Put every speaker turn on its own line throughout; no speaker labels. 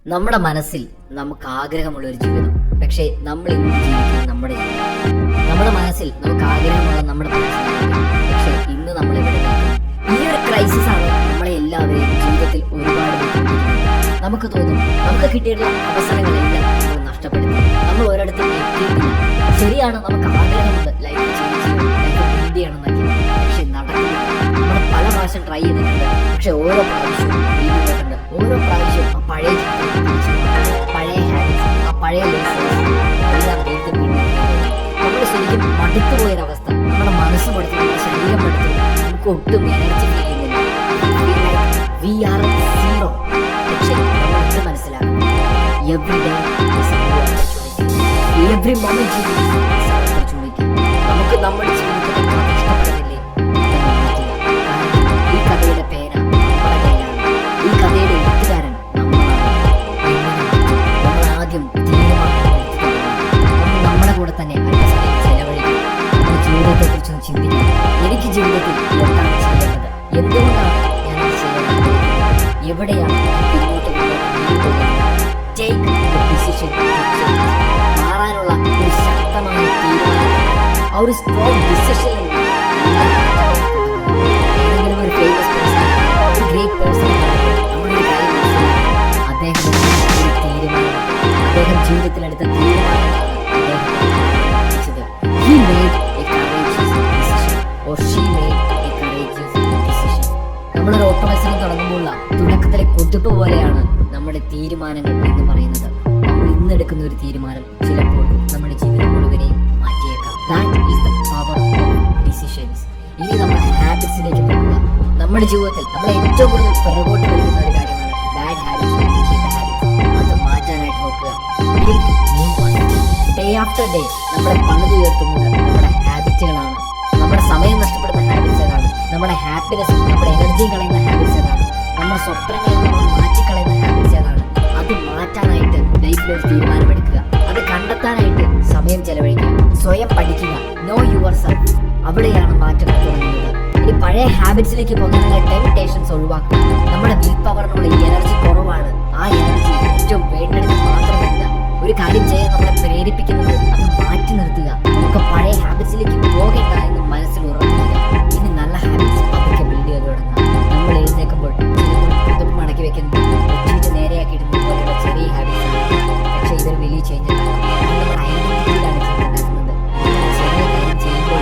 നമ്മുടെ മനസ്സിൽ നമുക്ക് ആഗ്രഹമുള്ള ഒരു ജീവിതം, പക്ഷേ നമ്മൾ ഇന്ന് ജീവിക്കുന്നത് നമ്മുടെ മനസ്സിൽ നമുക്ക് ആഗ്രഹമുള്ള നമ്മുടെ പക്ഷേ ഇന്ന് നമ്മൾ എവിടെ ഈ ഒരു ക്രൈസിസ് ആണ് നമ്മളെ എല്ലാവരെയും ജീവിതത്തിൽ ഒരുപാട് നമുക്ക് തോന്നും നമുക്ക് കിട്ടിയിട്ടുള്ള അവസരങ്ങളെല്ലാം നമ്മൾ നഷ്ടപ്പെടുത്തി, നമ്മൾ ഒരിടത്തും എത്തിയിട്ടില്ല. ശരിയാണ്, നമുക്ക് ആഗ്രഹമുണ്ട് ലൈഫ് ലൈഫ് ചെയ്യണമെന്നൊക്കെ, പക്ഷെ നടക്കില്ല. നമ്മൾ പല പ്രാവശ്യം ട്രൈ ചെയ്തിട്ടുണ്ട്, പക്ഷെ ഓരോ പ്രാവശ്യവും ഓരോ പ്രാവശ്യവും ആ പഴയ പഴയ ഹാബിറ്റ്സ്, ആ പഴയ എല്ലാം വീണ്ടും നമ്മൾ ശരിക്കും മടുത്തു പോയൊരവസ്ഥ. നമ്മുടെ മനസ്സ് പഠിച്ചു, നമ്മുടെ ശരീരം പഠിച്ചു, നമുക്ക് ഒട്ടും എനർജി ഫീൽ ചെയ്യുന്നില്ല. We are zero. പക്ഷേ നമ്മൾ മനസ്സിലാക്കും, എവറി ഡേ എവറി മൊമെന്റ് നമുക്ക് നമ്മുടെ ജീവിതത്തിൽ ഇഷ്ടപ്പെടുന്നില്ലേ. ഈ കഥയുടെ പേര് നമ്മുടെ കയ്യിലാണ്. ഈ കഥയുടെ എഴുത്തുകാരൻ നമ്മൾ ആദ്യം നമ്മുടെ കൂടെ തന്നെ ചെലവഴിക്കും. നമ്മുടെ ജീവിതത്തെ കുറിച്ചൊന്ന് ചിന്തിക്കും. എനിക്ക് ജീവിതത്തിൽ എന്താണ് ചെയ്യേണ്ടത്, എന്തുകൊണ്ടാണ് ഞാനത് ചെയ്യുന്നത്, എവിടെയാണ് പിന്നോട്ട് മാറാനുള്ള ഒരു ശക്തമായ തീരുമാനം, ആ ഒരു സ്ട്രോങ് ഡിസിഷൻ. ഏതെങ്കിലും ഒരു ഫേമസ് പേഴ്സൺ, ഒരു ഗ്രേറ്റ് പേഴ്സൺ നമ്മുടെ ഒരു കാര്യം അദ്ദേഹം ഒരു തീരുമാനം, അദ്ദേഹം ജീവിതത്തിലെടുത്ത തീരുമാനമാണ് He made a courageous decision or she made a courageous decision. നമ്മളൊരു ഓട്ടമത്സരം തുടങ്ങുമ്പോഴുള്ള തുടക്കത്തിലെ കൊതുപ്പ് പോലെയാണ് നമ്മുടെ തീരുമാനങ്ങൾ എന്ന് പറയുന്നത്. നമ്മൾ ഇന്നെടുക്കുന്ന ഒരു തീരുമാനം ചിലപ്പോൾ നമ്മുടെ ജീവിതം മുഴുവനെയും മാറ്റിയേക്കാം. That is the power of decisions. ഇനി നമ്മുടെ ഹാബിറ്റ്സിലേക്ക് പോകുക. നമ്മുടെ ജീവിതത്തിൽ നമ്മളെ ഏറ്റവും കൂടുതൽ പിറകോട്ട് വലിക്കുന്ന ഒരു കാര്യമാണ് ബാഡ് ഹാബിറ്റ്സ്, ചീത്ത ഹാബിറ്റ്സ്. അത് മാറ്റാനായിട്ട് നോക്കുക. ഡേ ആഫ്റ്റർ ഡേ നമ്മളെ പണിതുയർത്തുന്നത് നമ്മുടെ ഹാബിറ്റുകളാണ്. നമ്മുടെ സമയം നഷ്ടപ്പെടുന്ന ഹാബിറ്റ്സ് ഏതാണ്, നമ്മുടെ ഹാപ്പിനെസ്, നമ്മുടെ എനർജി കളയുന്ന ഹാബിറ്റ്സ് ഏതാണ്, നമ്മുടെ സ്വപ്നങ്ങളിൽ നമ്മൾ മാറ്റിക്കളയുന്ന ഹാബിറ്റ്സ് ഏതാണ്. അത് മാറ്റാനായിട്ട് ലൈഫിലൊരു തീരുമാനമെടുക്കുക. അത് കണ്ടെത്താനായിട്ട് സമയം ചെലവഴിക്കുക. സ്വയം പഠിക്കുക. No your self. അവിടെയാണ് മാറ്റങ്ങൾ തുടങ്ങുന്നത്. ഇനി പഴയ ഹാബിറ്റ്സിലേക്ക് പോകാനുള്ള ടെംപ്ടേഷൻസ് ഒഴിവാക്കുക. നമ്മുടെ വിൽ പവറിനുള്ള ഈ എനർജി കുറവാണ്. ആ എനർജി ഏറ്റവും വേണ്ടെടുത്ത് മാത്രമല്ല ഒരു കാര്യം ചെയ്യാൻ നമ്മളെ പ്രേരിപ്പിക്കുന്നത് അത് മാറ്റി നിർത്തുക. നമുക്ക് പഴയ ഹാബിറ്റ്സിലേക്ക് പോകേണ്ട എന്ന് മനസ്സിൽ ഉറപ്പിക്കുക. ഇനി നല്ല ഹാബിറ്റ്സ് അതൊക്കെ ബിൽഡ് ചെയ്ത് തുടങ്ങുക. നമ്മൾ എഴുന്നേൽക്കുമ്പോൾ പുതപ്പ് മടക്കി വെക്കുന്നത് ഒറ്റയിട്ട് നേരെയാക്കിയിടുന്ന പോലെയുള്ള ചെറിയ ഹാബിറ്റ്സ് ആണ്. പക്ഷേ ഇതൊരു വലിയ ചേഞ്ച് നമ്മുടെ ഐഡന്റിറ്റിയിലാണ് ചേഞ്ച് ഉണ്ടാക്കുന്നത്. ചെറിയ കാര്യം ചെയ്യുമ്പോൾ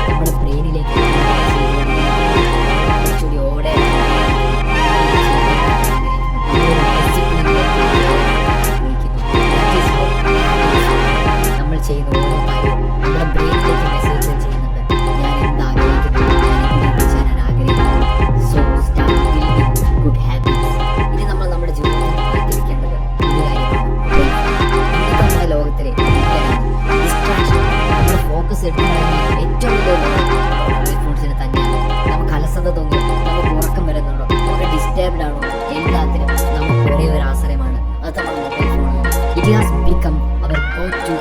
നമ്മുടെ ബ്രെയിനിലേക്ക് കുറച്ചുകൂടി ഓടെ നമ്മൾ ചെയ്യുന്ന ഓരോ കാര്യവും നമ്മുടെ ബ്രെയിനിലേക്ക് മെസ്സേജ് ചെയ്യുന്നുണ്ട്. ഞാൻ എന്താഗ്രഹിക്കുന്നു, ഞാൻ ആഗ്രഹിക്കുന്നു. So start building good habits. ഇനി നമ്മൾ നമ്മുടെ ജീവിതത്തിൽ മാറ്റിവെക്കേണ്ടത് ഒരു കാര്യമാണ്. നമ്മുടെ ലോകത്തിലെ ഡിസ്ട്രാക്ഷൻ, നമ്മുടെ ഫോക്കസ് എടുക്കുന്നത് ഏറ്റവും വലിയ ഫോൺസിന് തന്നെയാണ്. നമുക്ക് അലസത തോന്നി, നമുക്ക് ഉറക്കം വരുന്നുണ്ടോ, നമുക്ക് ഡിസ്റ്റർബ്ഡ് ആണോ, എല്ലാത്തിനും നമുക്ക് ഒരേ ഒരു ആശ്രയമാണ്, അത് നമ്മുടെ മൊബൈൽ ഫോണാണ്. It has become our go to.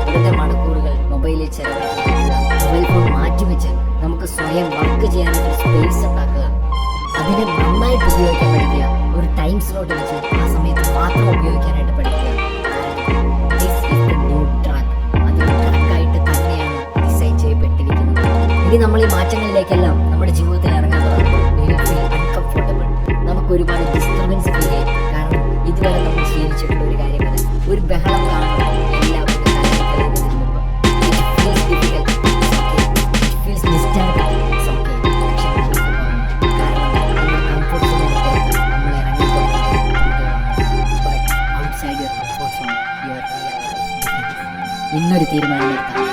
ഇവിടുത്തെ മണിക്കൂറുകൾ മൊബൈലിൽ ചെലവഴിക്കുക. മൊബൈൽ ഫോൺ മാറ്റിവെച്ച് നമുക്ക് സ്വയം വർക്ക് ചെയ്യാനായിട്ട് സ്പേസ് ഉണ്ടാക്കുക. അതിനെ നന്നായിട്ട് ഉപയോഗിക്കാൻ പഠിക്കുക. ഒരു ടൈം സ്ലോട്ട് വെച്ച് ആ സമയത്ത് മാത്രം ഉപയോഗിക്കാനായിട്ട് പഠിക്കുക. അതൊരു ട്രാക്കായിട്ട് തന്നെയാണ് ഡിസൈൻ ചെയ്യപ്പെട്ടിരിക്കുന്നത്. ഇനി നമ്മൾ ഈ മാറ്റങ്ങളിലേക്കെല്ലാം നമ്മുടെ ജീവിതത്തിൽ ഇറങ്ങാൻ തുടങ്ങുമ്പോൾ അൺകംഫർട്ടബിൾ, നമുക്ക് ഒരുപാട് ഡിസ്റ്റർബൻസ് ഫീൽ ചെയ്യും. കാരണം ഇതുവരെ നമ്മൾ ശീലിച്ചിട്ടുള്ള ഒരു കാര്യമാണ് ഒരു ബഹളം കാണുമ്പോൾ എല്ലാവരും ഇന്നൊരു തീരുമാനം എടുക്കാം.